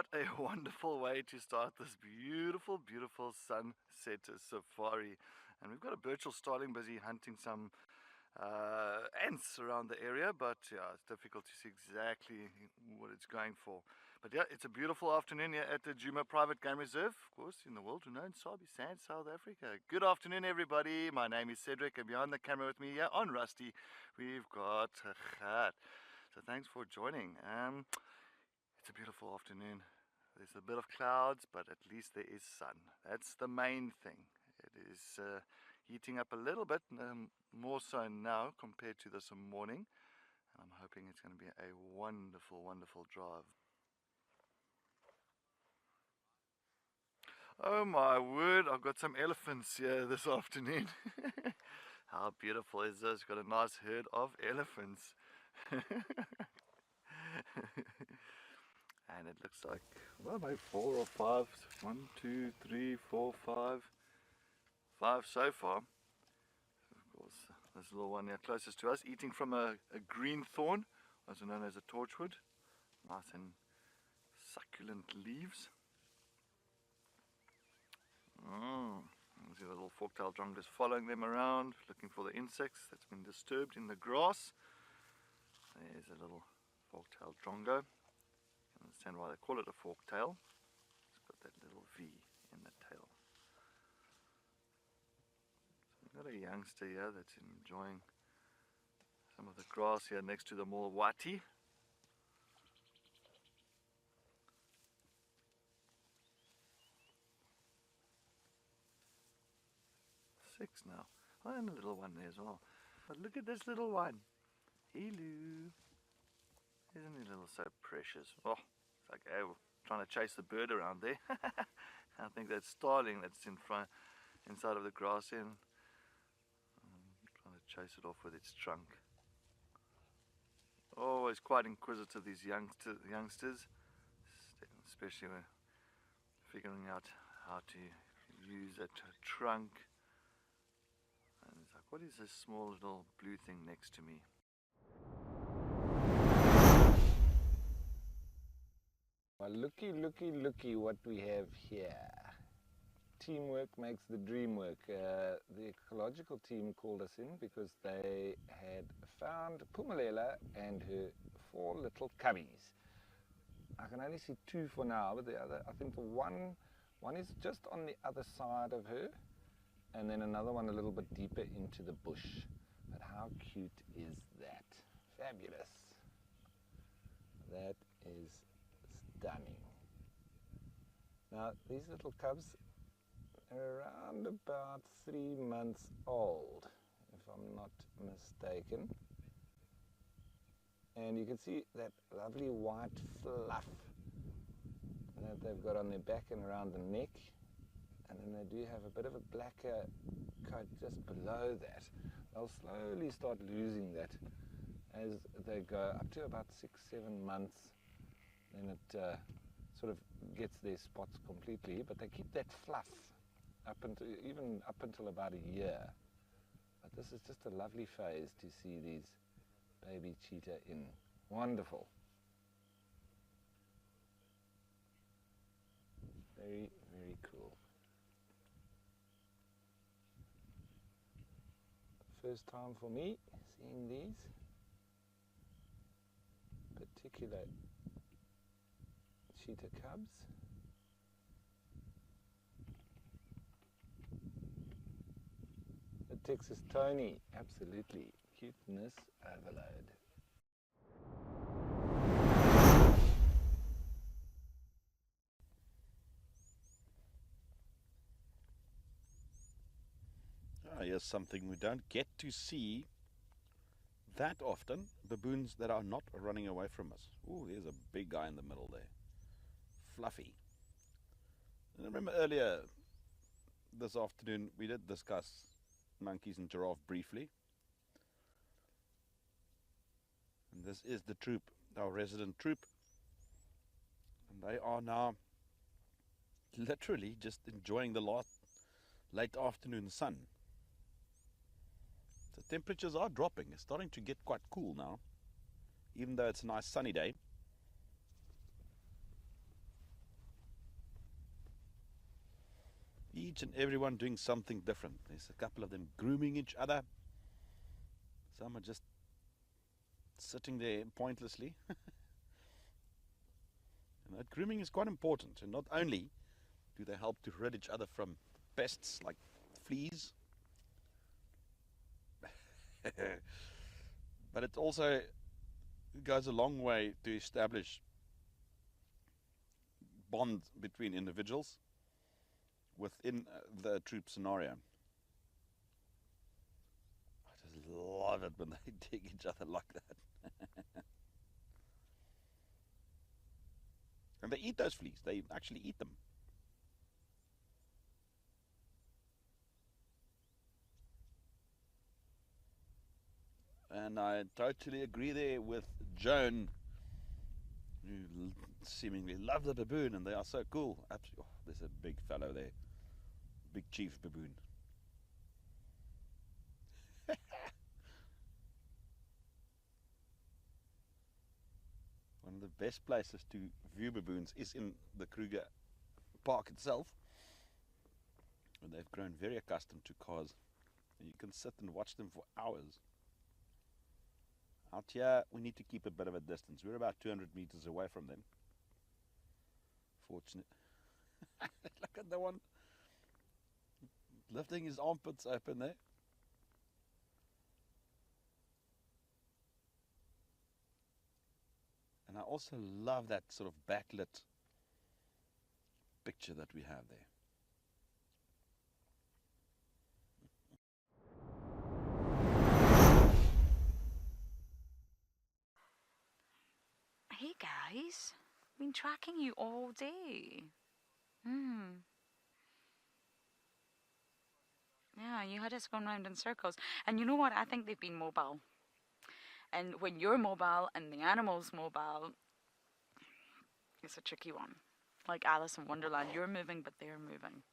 What a wonderful way to start this beautiful, beautiful sunset safari. And we've got a Birchall starling busy hunting some ants around the area, but yeah, it's difficult to see exactly what it's going for. But yeah, it's a beautiful afternoon here at the Djuma Private Game Reserve, of course, in the world-renowned Sabi Sand, South Africa. Good afternoon, everybody. My name is Cedric, and behind the camera with me here on Rusty, we've got Gert. So thanks for joining. It's a beautiful afternoon. There's a bit of clouds, but at least there is sun. That's the main thing. It is heating up a little bit, more so now compared to this morning. And I'm hoping it's going to be a wonderful, wonderful drive. Oh my word, I've got some elephants here this afternoon. How beautiful is this? Got a nice herd of elephants. And it looks like, well, maybe 4 or 5. 1, 2, 3, 4, 5. 5 so far. Of course, this little one here closest to us, eating from a green thorn, also known as a torchwood. Nice and succulent leaves. See the little fork-tailed drongos following them around, looking for the insects that's been disturbed in the grass. There's a little fork-tailed drongo. You understand why they call it a fork-tail. It's got that little V in the tail. So we've got a youngster here that's enjoying some of the grass here next to the Mulwati. 6 now. Oh, and a little one there as well. But look at this little one. Hello. Isn't he little so precious? Oh, it's like, hey, we're trying to chase the bird around there. I think that's starling that's inside of the grass here. Trying to chase it off with its trunk. Always quite inquisitive, these youngsters, especially when figuring out how to use a trunk. And it's like, what is this small little blue thing next to me? Well, looky what we have here. Teamwork makes the dream work. The ecological team called us in because they had found Phumalela and her 4 little cubbies. I can only see 2 for now, but the other, I think the one is just on the other side of her, and then another one a little bit deeper into the bush. But how cute is that? Fabulous. That is stunning. Now, these little cubs are around about 3 months old, if I'm not mistaken. And you can see that lovely white fluff that they've got on their back and around the neck. And then they do have a bit of a blacker coat just below that. They'll slowly start losing that as they go up to about 6-7 months. Then it sort of gets their spots completely, but they keep that fluff even up until about a year. But this is just a lovely phase to see these baby cheetah in. Wonderful. Very, very cool. First time for me seeing these particular cheetah cubs. The Texas Tony, absolutely. Cuteness overload. Here's something we don't get to see that often, baboons that are not running away from us. Oh, there's a big guy in the middle there. Fluffy. And I remember earlier this afternoon we did discuss monkeys and giraffe briefly. And this is the troop, our resident troop. And they are now literally just enjoying the late afternoon sun. The temperatures are dropping. It's starting to get quite cool now, even though it's a nice sunny day. Each and everyone doing something different. There's a couple of them grooming each other. Some are just sitting there pointlessly. And that grooming is quite important. And not only do they help to rid each other from pests like fleas, but it also goes a long way to establish bond between individuals within the troop scenario. I just love it when they dig each other like that. And they eat those fleas. They actually eat them. And I totally agree there with Joan, who seemingly love the baboon, and they are so cool. Absolutely. Oh, there's a big fellow there. Big chief baboon. One of the best places to view baboons is in the Kruger Park itself, where they've grown very accustomed to cars, and you can sit and watch them for hours. Out here, we need to keep a bit of a distance. We're about 200 meters away from them. Fortunate. Look at the one lifting his armpits open there. And I also love that sort of backlit picture that we have there. Hey guys, been tracking you all day. Yeah, you had us going round in circles. And you know what? I think they've been mobile. And when you're mobile and the animal's mobile, it's a tricky one. Like Alice in Wonderland, you're moving, but they're moving.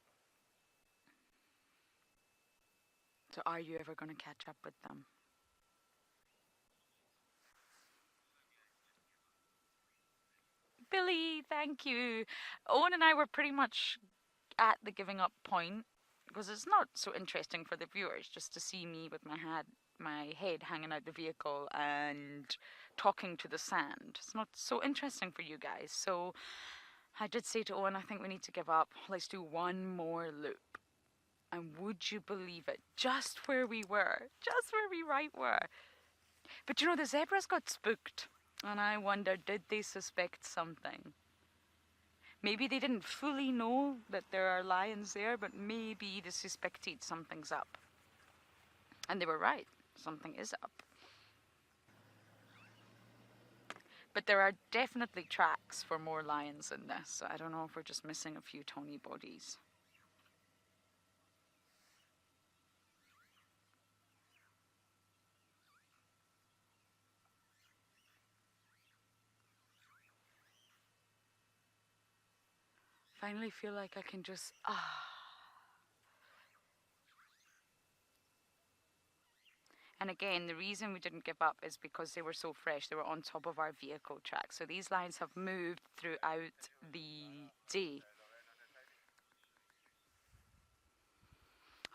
So are you ever going to catch up with them? Billy, thank you. Owen and I were pretty much at the giving up point because it's not so interesting for the viewers just to see me with my head hanging out the vehicle and talking to the sand. It's not so interesting for you guys. So I did say to Owen, I think we need to give up. Let's do one more loop. And would you believe it? Just where we were. Just where we right were. But you know, the zebras got spooked. And I wonder, did they suspect something? Maybe they didn't fully know that there are lions there, but maybe they suspected something's up. And they were right. Something is up. But there are definitely tracks for more lions in this. So I don't know if we're just missing a few Tony bodies. Finally feel like I can just And again, the reason we didn't give up is because they were so fresh. They were on top of our vehicle track. So these lines have moved throughout the day.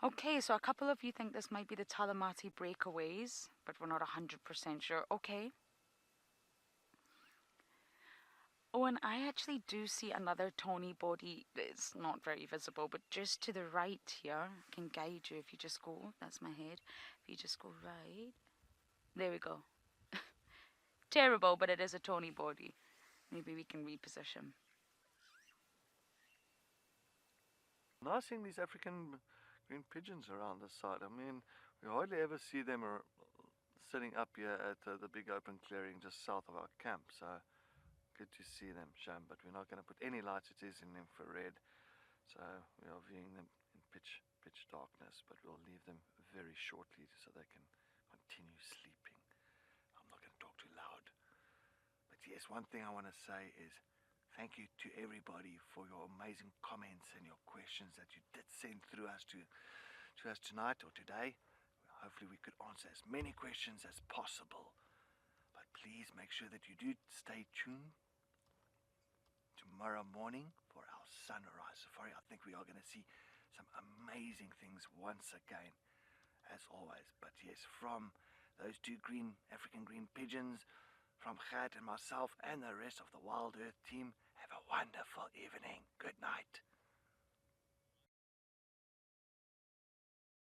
Okay, so a couple of you think this might be the Talamati breakaways, but we're not 100% sure. Okay. Oh, and I actually do see another Tony body. It's not very visible, but just to the right here. I can guide you if you just go. That's my head. If you just go right. There we go. Terrible, but it is a Tony body. Maybe we can reposition. Nice seeing these African green pigeons around the side. I mean, we hardly ever see them sitting up here at the big open clearing just south of our camp. So good to see them, Sham. But we're not going to put any lights. It is in infrared, so we are viewing them in pitch darkness. But we'll leave them very shortly so they can continue sleeping. I'm not going to talk too loud. But yes, one thing I want to say is thank you to everybody for your amazing comments and your questions that you did send through us to us tonight or today. Hopefully we could answer as many questions as possible. But please make sure that you do stay tuned tomorrow morning for our sunrise safari. I think we are going to see some amazing things once again, as always. But yes, from those two African green pigeons, from Gert and myself and the rest of the Wild Earth team, have a wonderful evening. Good night.